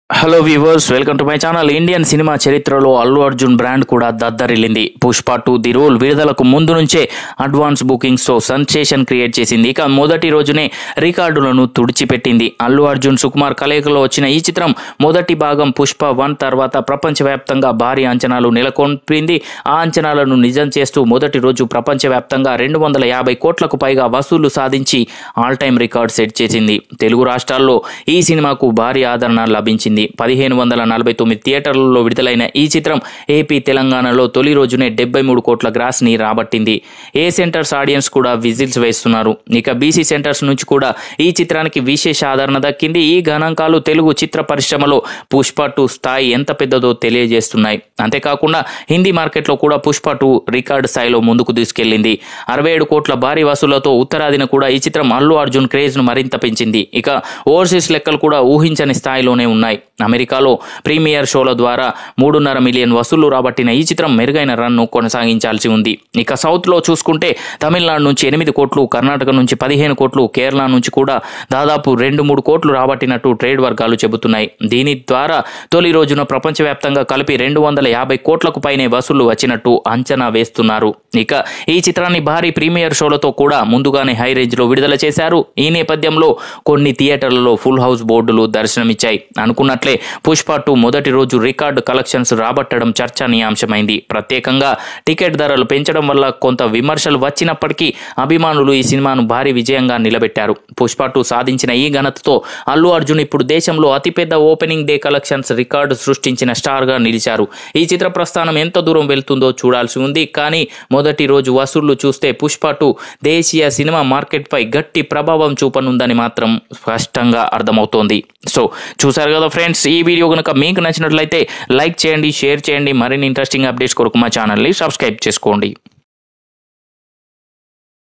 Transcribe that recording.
Hello viewers, welcome to my channel. Indian cinema చరిత్రలో Allu Arjun brand కూడా దద్దరిల్లింది. Pushpa 2 the rule విడుదలకు ముందు నుంచే అడ్వాన్స్ బుకింగ్స్ తో సెన్సేషన్ క్రియేట్ చేసింది. ఇక మొదటి రోజునే రికార్డులను తుడిచిపెట్టింది. అల్లు అర్జున్ సుకుమార్ కలయికలో వచ్చిన ఈ చిత్రం మొదటి భాగం పుష్ప 1 తర్వాత ప్రపంచవ్యాప్తంగా భారీ అంచనాలు నెలకొల్పింది. ఆ అంచనాలను నిజం చేస్తూ మొదటి రోజు ప్రపంచవ్యాప్తంగా 250 కోట్లకు పైగా వసూళ్లు సాధించి ఆల్ టైమ్ రికార్డ్ సెట్ చేసింది. తెలుగు రాష్ట్రాల్లో ఈ సినిమాకు భారీ ఆదరణ లభించింది. 1549 థియేటర్లలో విడుదలైన ఈ చిత్రం ఏపీ, తెలంగాణలో తొలి రోజునే 73 కోట్ల గ్రాస్ ని రాబట్టింది. ఏ సెంటర్స్ ఆడియన్స్ కూడా విజిల్స్ వేస్తున్నారు. ఇక బీసీ సెంటర్స్ నుంచి కూడా ఈ చిత్రానికి విశేష ఆదరణ దక్కింది. ఈ గణాంకాలు తెలుగు చిత్ర పరిశ్రమలో పుష్ప 2 స్థాయి ఎంత పెద్దదో తెలియజేస్తున్నాయి. అంతేకాకుండా హిందీ మార్కెట్లో కూడా పుష్ప 2 రికార్డు స్థాయిలో ముందుకు తీసుకెళ్లింది. 67 కోట్ల భారీ వసూళ్లతో ఉత్తరాదిన కూడా ఈ చిత్రం అల్లు అర్జున్ క్రేజ్ ను మరింత పెంచింది. ఇక ఓవర్సీస్ లెక్కలు కూడా ఊహించని స్థాయిలోనే ఉన్నాయి. అమెరికాలో ప్రీమియర్ షోల ద్వారా 3.5 మిలియన్ వసూళ్లు రాబట్టిన ఈ చిత్రం మెరుగైన రన్ను కొనసాగించాల్సి ఉంది. ఇక సౌత్ లో చూసుకుంటే తమిళనాడు నుంచి 8 కోట్లు, కర్ణాటక నుంచి 15 కోట్లు, కేరళ నుంచి కూడా దాదాపు 2-3 కోట్లు రాబట్టినట్టు ట్రేడ్ వర్గాలు చెబుతున్నాయి. దీని ద్వారా తొలి రోజున ప్రపంచవ్యాప్తంగా కలిపి 250 కోట్లకు పైనే వసూళ్లు వచ్చినట్టు అంచనా వేస్తున్నారు. ఇక ఈ చిత్రాన్ని భారీ ప్రీమియర్ షోలతో కూడా ముందుగానే హై రేంజ్ లో విడుదల చేశారు. ఈ నేపథ్యంలో కొన్ని థియేటర్లలో ఫుల్ హౌస్ బోర్డులు దర్శనమిచ్చాయి. అనుకున్నట్లే పుష్ప 2 మొదటి రోజు రికార్డు కలెక్షన్స్ రాబట్టడం చర్చనీయాంశమైంది. ప్రత్యేకంగా టికెట్ ధరలు పెంచడం వల్ల కొంత విమర్శలు వచ్చినప్పటికీ అభిమానులు ఈ సినిమాను భారీ విజయంగా నిలబెట్టారు. పుష్ప 2 సాధించిన ఈ ఘనతతో అల్లు అర్జున్ ఇప్పుడు దేశంలో అతిపెద్ద ఓపెనింగ్ డే కలెక్షన్స్ రికార్డు సృష్టించిన స్టార్ గా నిలిచారు. ఈ చిత్ర ప్రస్థానం ఎంత దూరం వెళ్తుందో చూడాల్సి ఉంది. కానీ మొదటి రోజు వసూళ్లు చూస్తే పుష్ప 2 దేశీయ సినిమా మార్కెట్ పై గట్టి ప్రభావం చూపనుందని మాత్రం స్పష్టంగా అర్థమవుతోంది. సో చూసారు కదా ఫ్రెండ్స్, ఈ వీడియో కనుక మీకు నచ్చినట్లయితే లైక్ చేయండి, షేర్ చేయండి. మరిన్ని ఇంట్రెస్టింగ్ అప్డేట్స్ కొరకు మా ఛానల్ని సబ్స్క్రైబ్ చేసుకోండి.